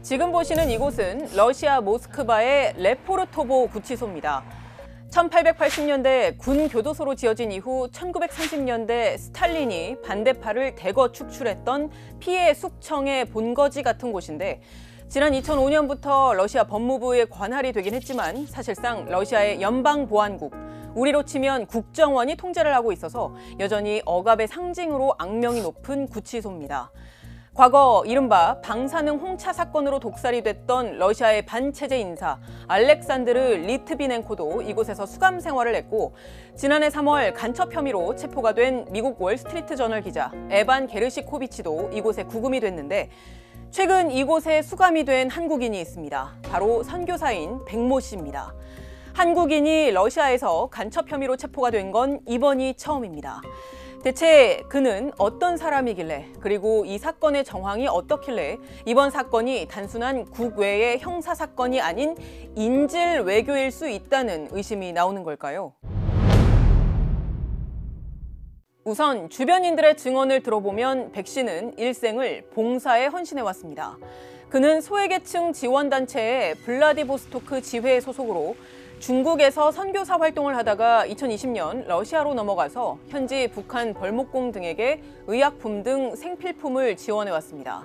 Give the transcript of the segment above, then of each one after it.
지금 보시는 이곳은 러시아 모스크바의 레포르토보 구치소입니다. 1880년대 군 교도소로 지어진 이후 1930년대 스탈린이 반대파를 대거 축출했던 피해 숙청의 본거지 같은 곳인데, 지난 2005년부터 러시아 법무부의 관할이 되긴 했지만 사실상 러시아의 연방보안국, 우리로 치면 국정원이 통제를 하고 있어서 여전히 억압의 상징으로 악명이 높은 구치소입니다. 과거 이른바 방사능 홍차 사건으로 독살이 됐던 러시아의 반체제 인사 알렉산드르 리트비넨코도 이곳에서 수감 생활을 했고, 지난해 3월 간첩 혐의로 체포가 된 미국 월스트리트 저널 기자 에반 게르시코비치도 이곳에 구금이 됐는데, 최근 이곳에 수감이 된 한국인이 있습니다. 바로 선교사인 백모 씨입니다. 한국인이 러시아에서 간첩 혐의로 체포가 된 건 이번이 처음입니다. 대체 그는 어떤 사람이길래, 그리고 이 사건의 정황이 어떻길래 이번 사건이 단순한 국외의 형사 사건이 아닌 인질 외교일 수 있다는 의심이 나오는 걸까요? 우선 주변인들의 증언을 들어보면 백 씨는 일생을 봉사에 헌신해왔습니다. 그는 소외계층 지원단체의 블라디보스토크 지회 소속으로 중국에서 선교사 활동을 하다가 2020년 러시아로 넘어가서 현지 북한 벌목공 등에게 의약품 등 생필품을 지원해왔습니다.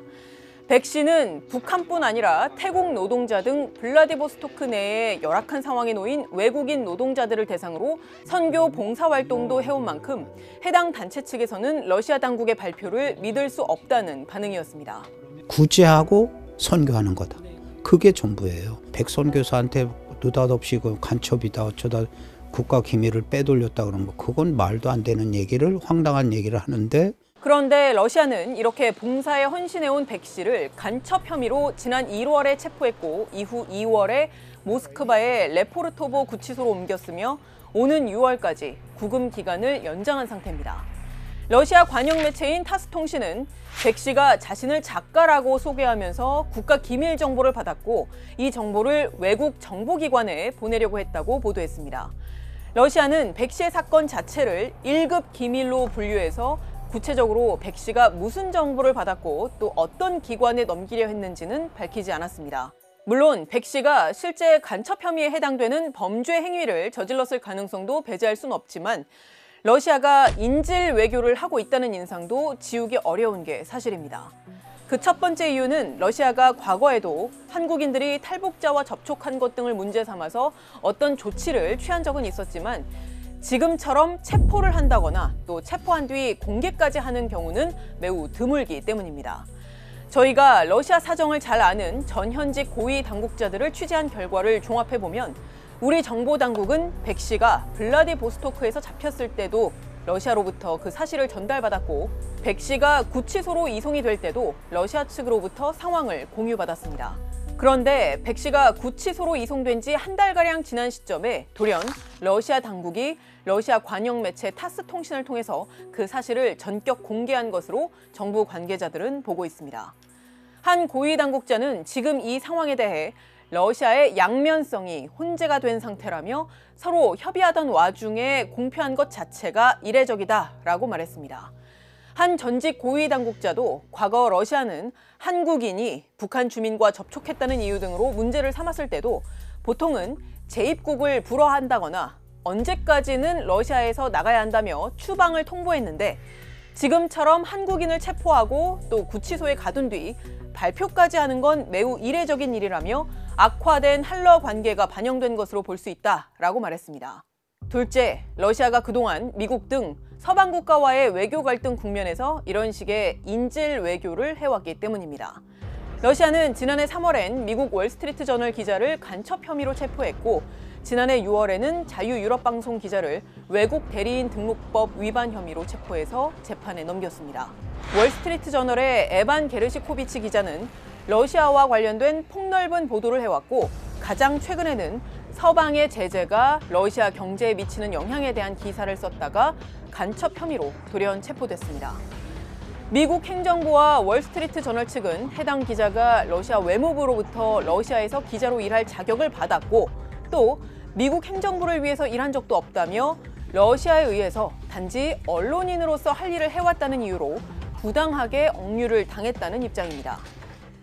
백 씨는 북한뿐 아니라 태국 노동자 등 블라디보스토크 내에 열악한 상황에 놓인 외국인 노동자들을 대상으로 선교 봉사활동도 해온 만큼 해당 단체 측에서는 러시아 당국의 발표를 믿을 수 없다는 반응이었습니다. 구제하고 선교하는 거다. 그게 전부예요. 백 선교사한테 느닷없이 그 간첩이다 어쩌다 국가 기밀을 빼돌렸다 그런 거, 그건 말도 안 되는 얘기를, 황당한 얘기를 하는데, 그런데 러시아는 이렇게 봉사에 헌신해온 백 씨를 간첩 혐의로 지난 1월에 체포했고, 이후 2월에 모스크바의 레포르토보 구치소로 옮겼으며 오는 6월까지 구금 기간을 연장한 상태입니다. 러시아 관영 매체인 타스통신은 백 씨가 자신을 작가라고 소개하면서 국가 기밀 정보를 받았고, 이 정보를 외국 정보기관에 보내려고 했다고 보도했습니다. 러시아는 백 씨의 사건 자체를 1급 기밀로 분류해서 구체적으로 백 씨가 무슨 정보를 받았고 또 어떤 기관에 넘기려 했는지는 밝히지 않았습니다. 물론 백 씨가 실제 간첩 혐의에 해당되는 범죄 행위를 저질렀을 가능성도 배제할 수는 없지만, 러시아가 인질 외교를 하고 있다는 인상도 지우기 어려운 게 사실입니다. 그 첫 번째 이유는 러시아가 과거에도 한국인들이 탈북자와 접촉한 것 등을 문제 삼아서 어떤 조치를 취한 적은 있었지만, 지금처럼 체포를 한다거나 또 체포한 뒤 공개까지 하는 경우는 매우 드물기 때문입니다. 저희가 러시아 사정을 잘 아는 전현직 고위 당국자들을 취재한 결과를 종합해보면, 우리 정보당국은 백 씨가 블라디보스토크에서 잡혔을 때도 러시아로부터 그 사실을 전달받았고, 백 씨가 구치소로 이송이 될 때도 러시아 측으로부터 상황을 공유받았습니다. 그런데 백 씨가 구치소로 이송된 지 한 달가량 지난 시점에 돌연 러시아 당국이 러시아 관영 매체 타스 통신을 통해서 그 사실을 전격 공개한 것으로 정부 관계자들은 보고 있습니다. 한 고위 당국자는 지금 이 상황에 대해 러시아의 양면성이 혼재가 된 상태라며 서로 협의하던 와중에 공표한 것 자체가 이례적이다라고 말했습니다. 한 전직 고위 당국자도 과거 러시아는 한국인이 북한 주민과 접촉했다는 이유 등으로 문제를 삼았을 때도 보통은 재입국을 불허한다거나 언제까지는 러시아에서 나가야 한다며 추방을 통보했는데, 지금처럼 한국인을 체포하고 또 구치소에 가둔 뒤 발표까지 하는 건 매우 이례적인 일이라며 악화된 한러 관계가 반영된 것으로 볼 수 있다라고 말했습니다. 둘째, 러시아가 그동안 미국 등 서방 국가와의 외교 갈등 국면에서 이런 식의 인질 외교를 해왔기 때문입니다. 러시아는 지난해 3월엔 미국 월스트리트 저널 기자를 간첩 혐의로 체포했고, 지난해 6월에는 자유유럽방송 기자를 외국 대리인 등록법 위반 혐의로 체포해서 재판에 넘겼습니다. 월스트리트 저널의 에반 게르시코비치 기자는 러시아와 관련된 폭넓은 보도를 해왔고, 가장 최근에는 서방의 제재가 러시아 경제에 미치는 영향에 대한 기사를 썼다가 간첩 혐의로 돌연 체포됐습니다. 미국 행정부와 월스트리트 저널 측은 해당 기자가 러시아 외무부로부터 러시아에서 기자로 일할 자격을 받았고, 또 미국 행정부를 위해서 일한 적도 없다며 러시아에 의해서 단지 언론인으로서 할 일을 해왔다는 이유로 부당하게 억류를 당했다는 입장입니다.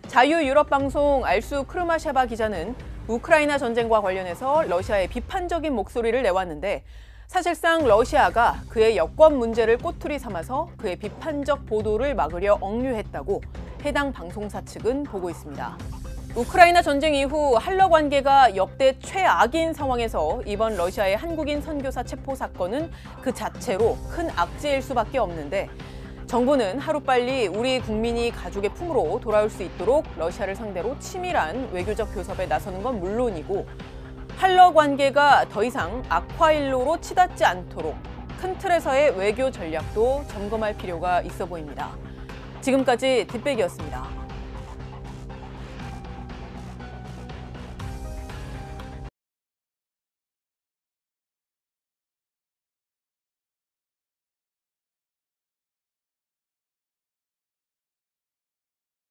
자유유럽방송 알수 크루마셰바 기자는 우크라이나 전쟁과 관련해서 러시아의 비판적인 목소리를 내왔는데 사실상 러시아가 그의 여권 문제를 꼬투리 삼아서 그의 비판적 보도를 막으려 억류했다고 해당 방송사 측은 보고 있습니다. 우크라이나 전쟁 이후 한러 관계가 역대 최악인 상황에서 이번 러시아의 한국인 선교사 체포 사건은 그 자체로 큰 악재일 수밖에 없는데 정부는 하루빨리 우리 국민이 가족의 품으로 돌아올 수 있도록 러시아를 상대로 치밀한 외교적 교섭에 나서는 건 물론이고 한러 관계가 더 이상 악화일로로 치닫지 않도록 큰 틀에서의 외교 전략도 점검할 필요가 있어 보입니다. 지금까지 뒷배기였습니다.